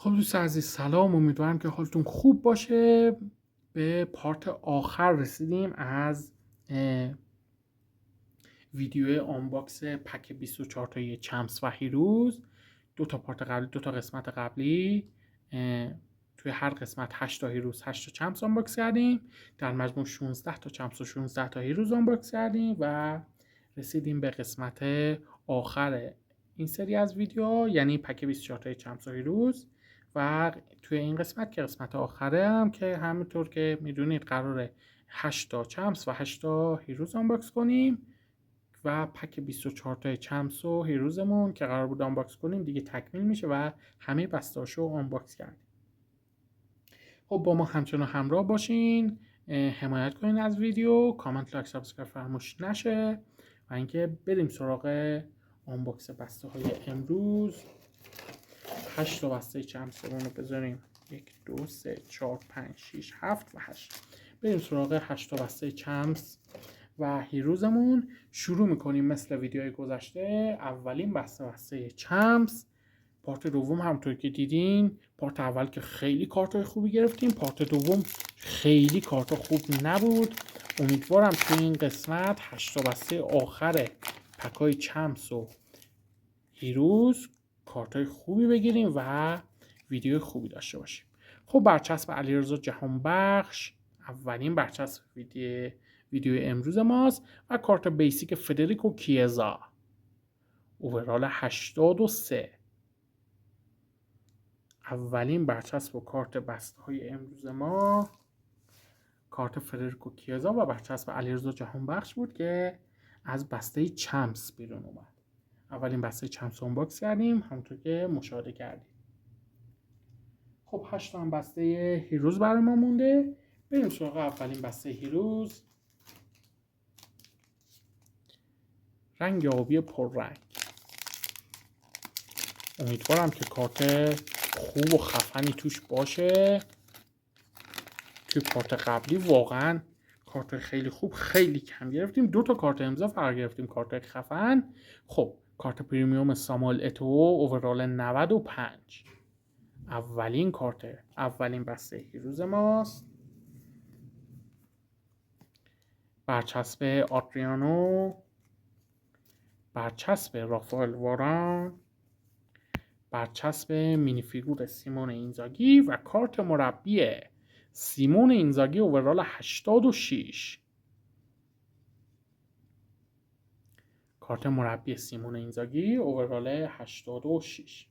خب دوست عزیز سلام، امیدوارم که حالتون خوب باشه. به پارت آخر رسیدیم از ویدیو آنباکس پک 24 تایی چمپس و هیروز. دو تا پارت قبلی، دو تا قسمت قبلی، توی هر قسمت 8 تا هیروز 8 تا چمپس آنباکس کردیم. در مجموع 16 تا چمپس و 16 تا هیروز آنباکس کردیم و رسیدیم به قسمت آخر این سری از ویدیو، یعنی پک 24 تای چمپس و هیروز. و توی این قسمت که قسمت آخره هم که همونطور که میدونید قراره 8 تا چمپس و 8 تا هیروز آنباکس کنیم و پک 24 تای چمپس و هیروزمون که قرار بود آنباکس کنیم دیگه تکمیل میشه و همه بسته‌هاشو آنباکس کردیم. خب با ما همچنان همراه باشین، حمایت کنین از ویدیو، کامنت، لایک، سابسکرایب فراموش نشه و اینکه بریم سراغ آنباکس بسته های امروز. 8 تا بسته چمپسمون رو بذاریم 1 2 3 4 5 6 7 و 8. بریم سراغ 8 تا بسته چمپس و هیروزمون. شروع میکنیم مثل ویدیوهای گذشته. اولین بسته چمپس. پارت دوم همونطور که دیدین، پارت اول که خیلی کارتای خوبی گرفتیم، پارت دوم خیلی کارتا خوب نبود. امیدوارم توی این قسمت 8 تا بسته آخر پکای چمپس و هیروز کارتای خوبی بگیریم و ویدیو خوبی داشته باشیم. خب برچسب علیرضا جهانبخش اولین برچسب ویدیو امروز ماست و کارت بیسیک فدریکو کیزا اوورال 83. اولین برچسب و کارت بسته های امروز ما کارت فدریکو کیزا و برچسب علیرضا جهانبخش بود که از بسته چمپس بیرون اومد. اولین بسته چمپس آنباکس کردیم همونطور که مشاهده کردیم. خب 8 تا هم بسته هیروز برای ما مونده. بریم سراغ اولین بسته هیروز. رنگ آبی پررنگ. امیدوارم که کارت خوب و خفنی توش باشه. توی پارت قبلی واقعا کارت خیلی خوب خیلی کم گرفتیم. 2 تا کارت امضا فقط گرفتیم، کارت خفن. خب کارت پریمیوم ساموئل اتو اوورال 95. اولین بسته هیروز ماست. برچسب آدریانو، برچسب رافائل واران، برچسب مینی فیگور سیمون اینزاگی و کارت مربی سیمون اینزاگی اوورال 86. کارت مربی سیمون اینزاگی اوورال 86.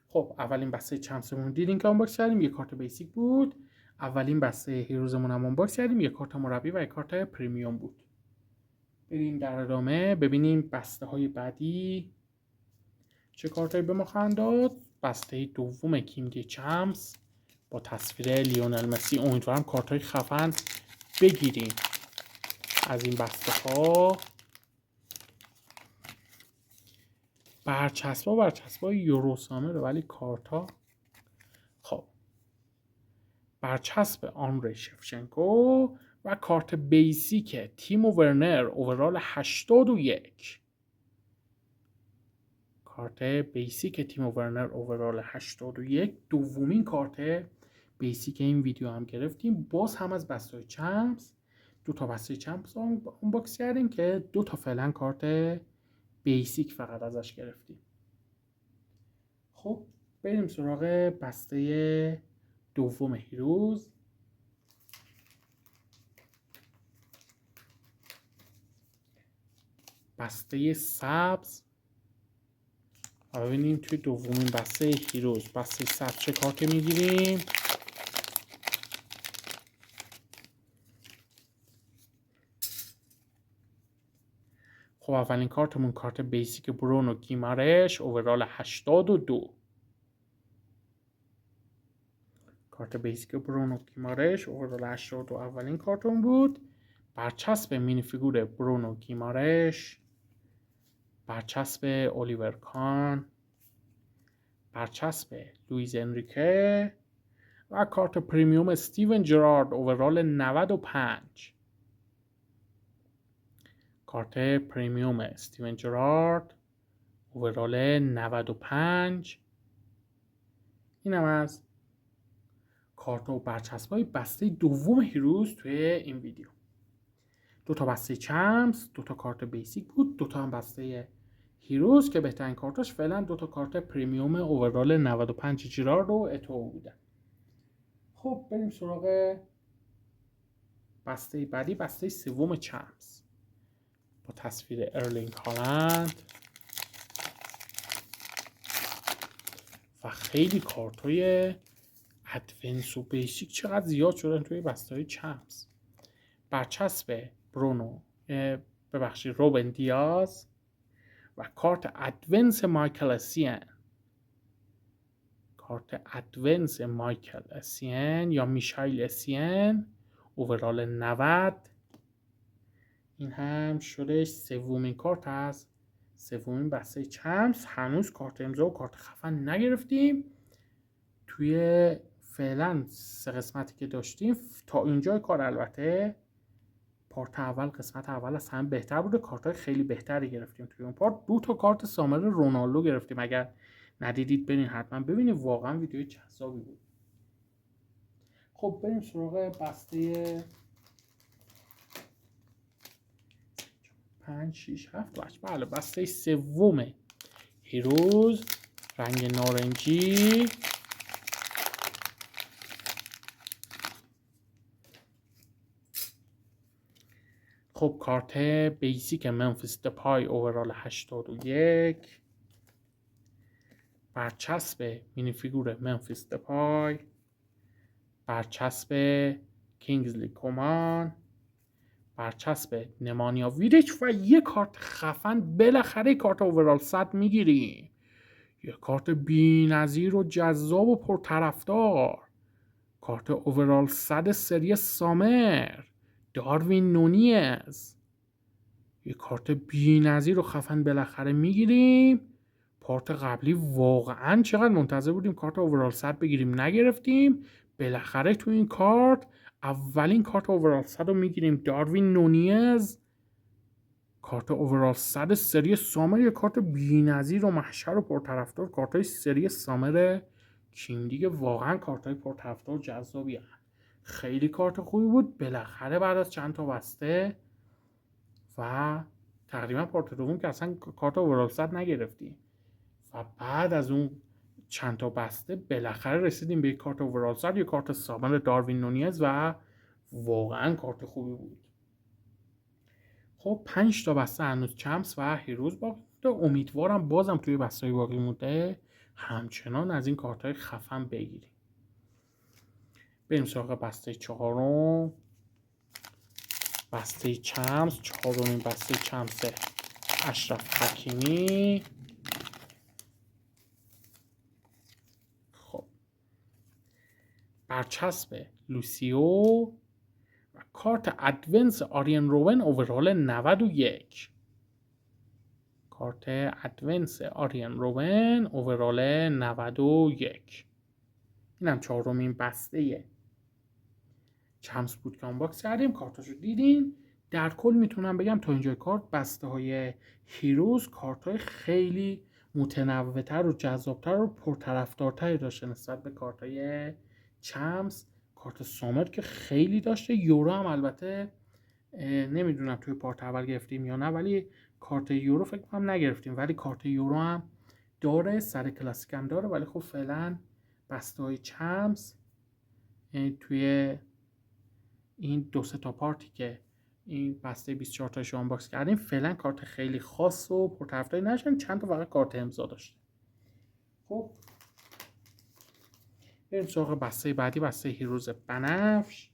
خب اولین بسته چمپسمون دیدین که آنباکس کردیم، یه کارت بیسیک بود. اولین بسته هیروزمون هم آنباکس کردیم، یه کارت مربی و یه کارت پریمیوم بود. بریم در ادامه ببینیم بسته های بعدی چه کارتایی به ما خواهند داد. بسته دوم کینگ چمپس با تصویر لیونل مسی. امیدوارم کارتای خفن بگیریم از این بسته ها. برچسبا یوروسامه رو، ولی کارتا خب برچسب آندری شفچنکو و کارت بیسیک تیمو ورنر اوورال 81. کارت بیسیک تیمو ورنر اوورال 81. دومین کارت بیسیک این ویدیو هم گرفتیم، باز هم از بسته چمپس. 2 تا بسته چمپس آنباکس کردیم که 2 تا فعلا کارت بیسیک فقط ازش گرفتیم. خب بریم سراغ بسته دوم هیروز. بسته سبز. ببینیم توی دومین بسته هیروز بسته سبز چه کارت میگیریم. خب اولین کارتمون کارت بیسیک برونو گیمارش اوورال 82. کارت بیسیک برونو گیمارش اوورال 82 اولین کارتون بود. برچسب مینی فیگور برونو گیمارش، برچسب الیور کان، برچسب لوئیز انریکه و کارت پریمیوم استیون جرارد اوورال 95. کارت پریمیوم استیون جرارد اوورال 95. اینم از کارت و برچسب‌های بسته دوم هیروز توی این ویدیو. 2 تا بسته چمپس، 2 تا کارت بیسیک بود، 2 تا هم بسته هیروز که بهترین کارتاش فعلا 2 تا کارت پریمیوم اوورال 95 جیرارد و اتو بودن. خب بریم سراغ بسته بعدی، بسته سوم چمپس با تصویر ارلینگ هالند و خیلی کارتای ادونس و بیسیک چقدر زیاد شدن توی بسته های چمپس. برچسب برونو روبن دیاز و کارت ادونس مایکل اسین، کارت ادونس مایکل اسین یا میشایل اسین اوورال 90. این هم شدش سومین کارت از سومین بسته چمپس. هنوز کارت امضا و کارت خفن نگرفتیم. توی فعلا 3 قسمتی که داشتیم تا اینجای کار، البته پارت اول، قسمت اول از هم بهتر بوده، کارت‌های خیلی بهتری گرفتیم. توی اون پارت 2 تا کارت سامر رونالدو گرفتیم. اگر ندیدید برین حتما ببینید، واقعا ویدیو جذابی بود. خب بریم سراغ بسته 5 6 7 8. بله، بسته سوم هیروز رنگ نارنجی. خب کارت بیسیک منفیس دپای اوورال 81، برچسب مینی فیگور منفیس دپای، برچسب کینگزلی کومان، برچسب نمانیا ویدیچ و یه کارت خفن. بالاخره کارت اوورال 100 میگیریم، یه کارت بی‌نظیر و جذاب و پرطرفدار، کارت اوورال 100 سری سامر داروین نونیز. یه کارت بی‌نظیر و خفن بالاخره میگیریم. پارت قبلی واقعا چقدر منتظر بودیم کارت اوورال 100 بگیریم، نگرفتیم. بالاخره تو این کارت اولین کارت اوورال 100 رو میگیریم، داروین نونیز، کارت اوورال 100 سری سامر. یه کارت بی‌نظیر و محشر و پرطرفدار. کارتای سری سامر کیم دیگه واقعا کارتای پرطرفدار جذابی هستن. خیلی کارت خوبی بود. بالاخره بعد از چند تا بسته و تقریبا پارت دوم که اصلا کارت اوورال 100 نگرفتیم و بعد از اون چند تا بسته بالاخره رسیدیم به یک کارت اوورال 100، یک کارت سامر داروین نونیز و واقعا کارت خوبی بود. خب 5 تا بسته هنوز چمپس و هیروز باقی مونده. امیدوارم بازم توی بسته‌های باقی مونده همچنان از این کارت‌های خفن بگیریم. بریم سراغ بسته چهارم، بسته چمپس. چهارمین بسته چمپس اشرف حکیمی. خب برچسب لوسیو و کارت ادونس آریان روبن اوورال 91، کارت ادونس آریان روبن اوورال 91. اینم چهارمین بسته چمپس بود که آنباکس کردیم. کارتاشو دیدین. در کل میتونم بگم تا اینجای کارت بسته های هیروز کارت های خیلی متنوع‌تر و جذابتر و پرطرفدارتری داشته نسبت به کارت های چمپس. کارت سامر که خیلی داشته. یورو هم البته نمیدونم توی پارت اول گرفتیم یا نه، ولی کارت یورو فکر کنم نگرفتیم، ولی کارت یورو هم داره، سر کلاسیک هم داره. ولی خب فعلا بسته های چمپس توی این 2-3 تا پارتی که این بسته 24 تاشو آنباکس کردیم فعلا کارت خیلی خاص و پرطرفداری نشدن، چند تا فقط کارت امضا داشته. خب بریم سراغ بسته بعدی، بسته هیروز بنفش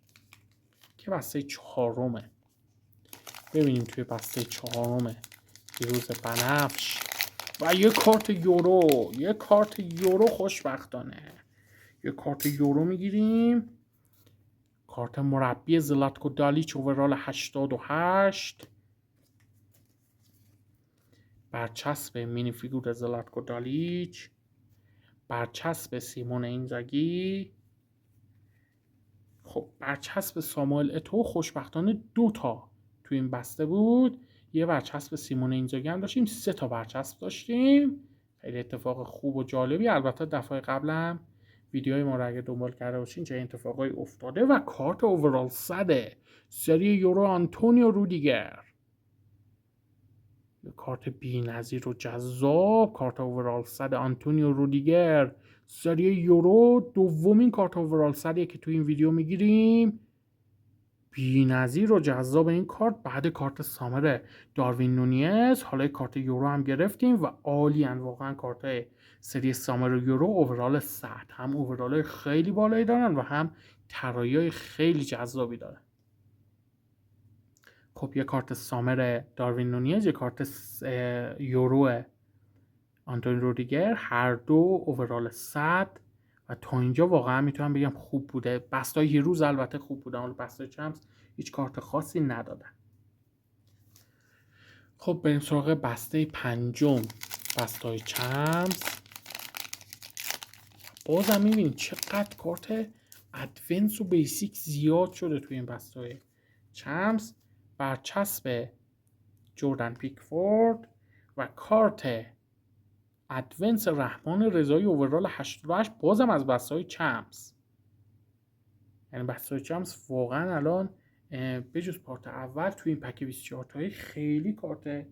که بسته چهارمه. ببینیم توی بسته چهارم هیروز بنفش و یه کارت یورو، یه کارت یورو خوشبختانه یه کارت یورو میگیریم. کارت مربی زلاتکو دالیچ اوورال 88، برچسب مینی فیگور زلاتکو دالیچ، برچسب سیمون اینزاگی. خب برچسب ساموئل اتو خوشبختانه 2 تا تو این بسته بود. یه برچسب سیمون اینزاگی هم داشتیم. 3 تا برچسب داشتیم. خیلی اتفاق خوب و جالبی. البته دفعه قبلم ویدیوهای ما رو اگه دنبال کرده باشین چه اتفاقایی افتاده. و کارت اوورال 100 سری یورو آنتونیو رودیگر، کارت بی‌نظیر و جذاب. کارت اوورال 100 آنتونیو رودیگر سری یورو، دومین کارت اوورال 100 که تو این ویدیو میگیریم. بی‌نظیر و جذاب این کارت بعد کارت سامر داروین نونیز. حالا کارت یورو هم گرفتیم و عالی‌ان واقعا کارت سری سامر و یورو اوورال 100 هم اوورال خیلی بالایی دارن و هم طرایای خیلی جذابی دارن. خب یه کارت سامر داروین نونیز، یه کارت یورو آنتونی رودیگر، هر دو اوورال 100 و تا اینجا واقعا میتونم بگم خوب بوده. بستای هیروز البته خوب بودن، حالا بستای چمپس هیچ کارت خاصی ندادن. خب بریم سراغ بسته پنجم، بستای چمپس. بازم میبینید چقدر کارت ادونس و بیسیک زیاد شده توی این بستای چمپس. برچسب جردن پیکفورد و کارت ادونس رحمان رضایی اوورال 88 بازم از بسته‌های چمپس. یعنی بسته‌های چمپس واقعا الان بجز پارت اول توی این پک 24 تایی خیلی کارت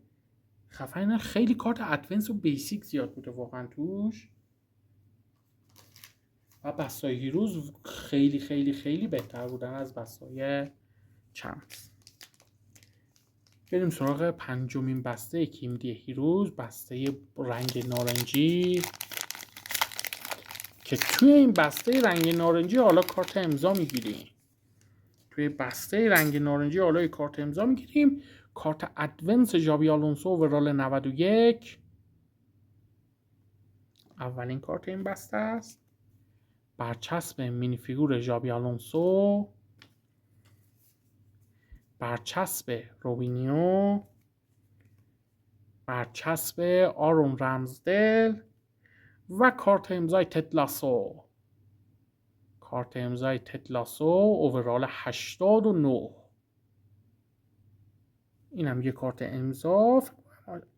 خفنه، خیلی کارت ادونس و بیسیک زیاد بوده واقعا توش. و بسته‌های هیروز خیلی خیلی خیلی بهتر بودن از بسته‌های چمپس. بریم سراغ پنجمین بسته کیمدی هیروز، بسته رنگ نارنجی که توی این بسته رنگ نارنجی حالا کارت امضا میگیریم. توی بسته رنگ نارنجی حالا کارت امضا میگیریم. کارت ادونس ژابی آلونسو اوورال 91 اولین کارت این بسته است. برچسب مینی فیگور ژابی آلونسو، برچسب روبینیو، برچسب آرون رمزدل و کارت امضای تدلاسو. کارت امضای تدلاسو اوورال 89. این هم یه کارت امضا،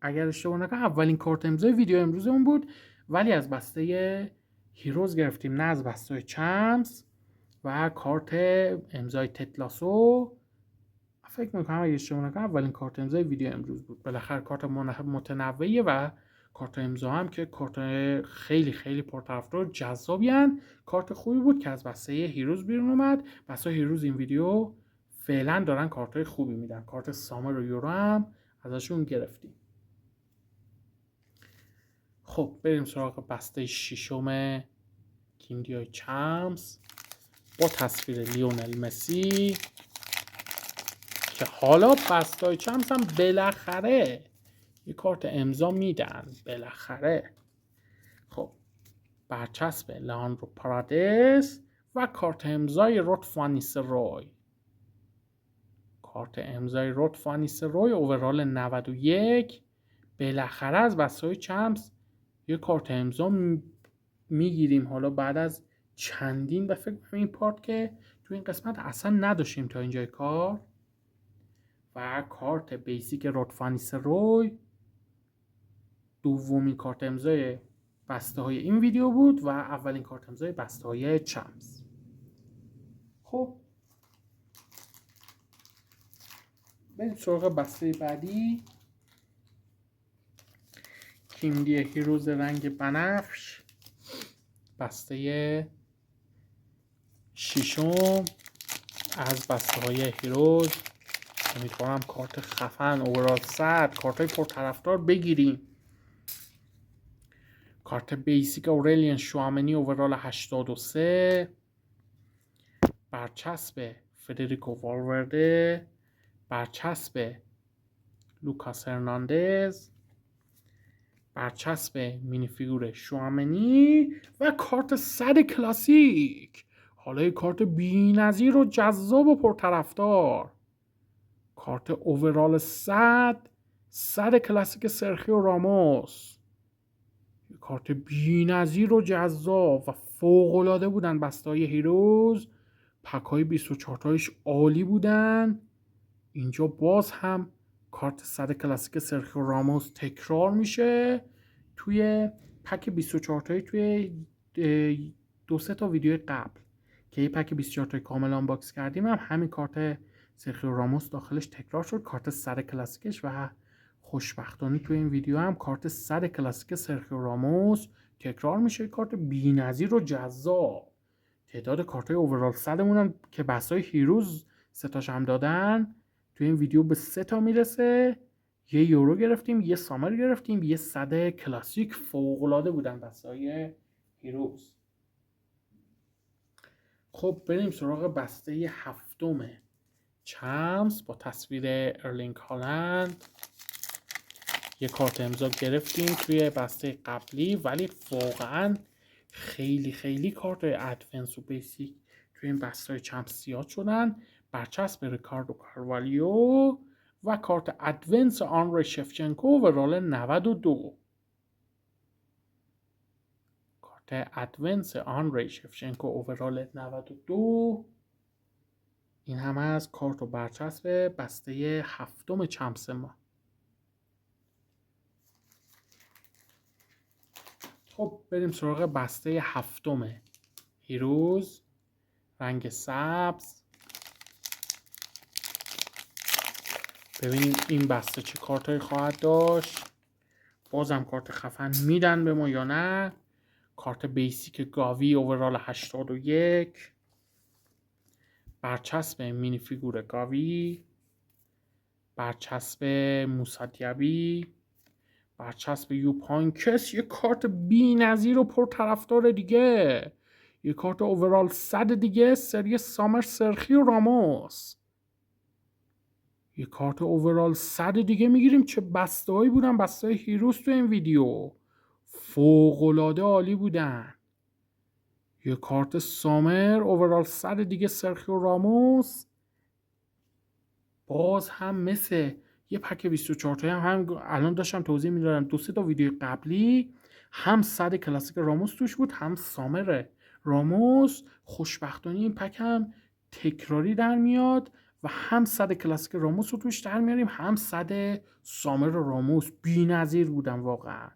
اگر اشتباه نکنم اولین کارت امضای ویدیو امروزمون بود، ولی از بسته هیروز گرفتیم نه از بسته چمپس. و کارت امضای تدلاسو فکر میکنم اگه اشتباه نکنم اولین کارت امضای ویدیو امروز بود. بالاخره کارت متنوعیه و کارت امضا هم که کارت خیلی خیلی پرطرفدار جذابی هن. کارت خوبی بود که از بسته هیروز بیرون اومد. بسته هیروز این ویدیو فعلا دارن کارت خوبی میدن. کارت سامر و یورو هم ازشون گرفتیم. خب بریم سراغ بسته ششم کیمدی چمپس با تصویر لیونل مسی که حالا بستای چمپس هم بالاخره یه کارت امضا میدن بالاخره. خب برچسب لئاندرو پارادیس و کارت امضای رود وان نیستلروی. کارت امضای رود وان نیستلروی اوورال 91 بالاخره از بستای چمپس یه کارت امضا میگیریم. حالا بعد از چندین و فکر کنم این پارت که تو این قسمت اصلا نداشتیم تا اینجای کار. و کارت بیسیک رود وان نیستلروی دومین کارت امضای بسته های این ویدیو بود و اولین کارت امضای بسته های چمپس. خب بریم سراغ بسته بعدی، کیمدی هیروز رنگ بنفش، بسته ششم از بسته های هیروز. امیدوارم کارت خفن اوورال 100 کارت های پرطرفدار بگیریم. کارت بیسیک اورلین شوامنی اوورال 83، برچسب فدریکو والورده، برچسب لوکاس هرناندز، برچسب مینی فیگور شوامنی و کارت 100 کلاسیک. حالا یه کارت بی‌نظیر و جذاب و پرطرفدار، کارت اوورال 100 کلاسیک سرخیو راموس. کارت بی‌نظیر و جذاب و فوق‌العاده بودن بسته‌های هیروز. پک‌های 24 تایش عالی بودن. اینجا باز هم کارت 100 کلاسیک سرخیو راموس تکرار میشه توی پک 24 تایی توی 2-3 تا ویدیو قبل که یه پک 24 تا کامل آنباکس کردیم هم همین کارت سرخیو راموس داخلش تکرار شد، کارت 100 کلاسیکش، و خوشبختانه تو این ویدیو هم کارت 100 کلاسیک سرخیو راموس تکرار میشه. کارت بی‌نظیر و جذاب. تعداد کارت‌های اوورال 100مون هم که بسای هیروز 3 تاش هم دادن تو این ویدیو به 3 تا میرسه. یه یورو گرفتیم، یه سامر گرفتیم، یه 100 کلاسیک. فوق‌العاده بودن بسای هیروز. خب بریم سراغ بسته هفتم چمس با تصویر ارلینگ هالند. یه کارت امضا گرفتیم توی بسته قبلی، ولی واقعا خیلی کارت ادوانس و بیسیک توی این بسته چمس زیاد شدن. برچسب ریکاردو کاروالیو و کارت ادوانس آندری شفچنکو اوورال 92. کارت ادوانس آندری شفچنکو اوورال 92. این همه از کارت و برچسب بسته هفتم چمس ما. خب بریم سراغ بسته هفتم هیروز، رنگ سبز. ببینیم این بسته چه کارتایی خواهد داشت. بازم کارت خفن میدن به ما یا نه. کارت بیسیک گاوی اوورال 81. برچسب مینی فیگور گاوی. برچسب موسادیابی. برچسب یوپانکس. یه کارت بی نظیر و پرطرفدار دیگه. یه کارت اوورال 100 دیگه، سری سامر سرخیو راموس. یه کارت اوورال 100 دیگه میگیریم. چه بسته هایی بودن بسته های هیروز تو این ویدیو، فوق‌العاده عالی بودن. یه کارت سامر اوورال 100 دیگه سرخیو راموس. باز هم مثل یه پک 24 تایی هم الان داشتم توضیح میدادم 2-3 تا ویدیو قبلی، هم 100 کلاسیک راموس توش بود، هم سامر راموس. خوشبختانه این پک هم تکراری در میاد و هم 100 کلاسیک راموس رو توش در میاریم، هم 100 سامر راموس. بی‌نظیر بودن واقعا.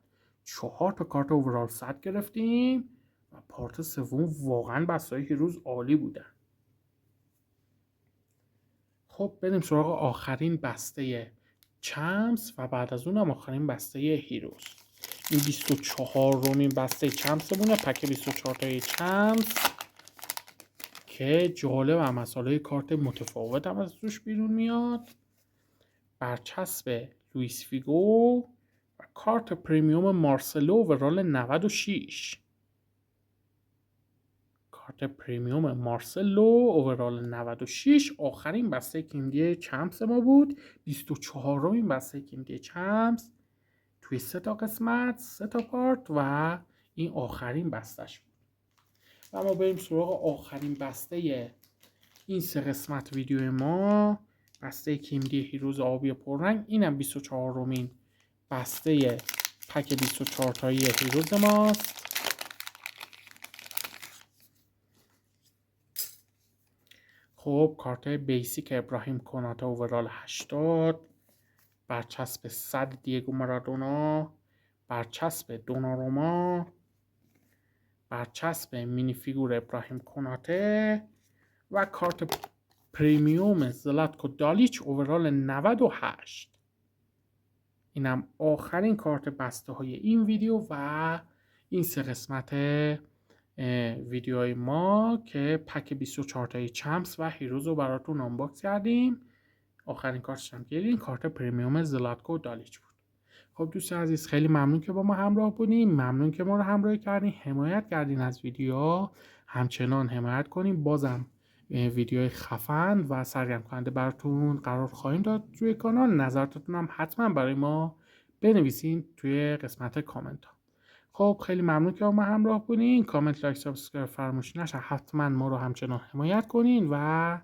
4 تا کارت اوورال 100 گرفتیم و پارت سوم واقعا بسای هیروز عالی بودن. خب بریم سراغ آخرین بسته چمس و بعد از اونم آخرین بسته هیروز. این 24مین بسته چمسمونه، پک 24 تای چمس که جالب هم مسائل کارت متفاوت هم از توش بیرون میاد. برچسب لوئیس فیگو و کارت پریمیوم مارسلو اوورال 96. کارت پریمیوم مارسلو اوورال 96 آخرین بسته کیمدی چمس ما بود. 24مین بسته کیمدی چمس توی 3 تا قسمت، 3 تا پارت و این آخرین بستش بود. و ما بریم سراغ آخرین بسته این 3 قسمت ویدیو ما، بسته کیمدی هیروز آبی پررنگ. اینم 24مین بسته پک 24 تایی هیروز ماست. خب کارت بیسیک ابراهیم کناته اوورال 80. برچسب 100 دیگو مارادونا. برچسب دوناروما. برچسب مینی فیگور ابراهیم کناته و کارت پریمیوم زلاتکو دالیچ اوورال 98. اینم آخرین کارت بسته های این ویدیو و این 3 قسمت ویدیوهای ما که پک 24 تای چمس و هیروز رو براتون آنباکس کردیم. آخرین کارتش هم گیرین کارت پریمیوم زلاتکو دالیچ بود. خب دوستان عزیز، خیلی ممنون که با ما همراه بودین. ممنون که ما رو همراهی کردین، حمایت کردین از ویدیو. همچنان حمایت کنین. بازم ویدیوهای خفن و سرگرم کننده براتون قرار خواهیم داد روی کانال. نظراتتون هم حتما برای ما بنویسین توی قسمت کامنت ها. خب خیلی ممنون که با ما همراه بودین. کامنت، لایک، سابسکرایب فراموش نشه. حتما ما رو همچنان حمایت کنین و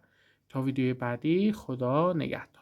تا ویدیوی بعدی خدا نگهدار.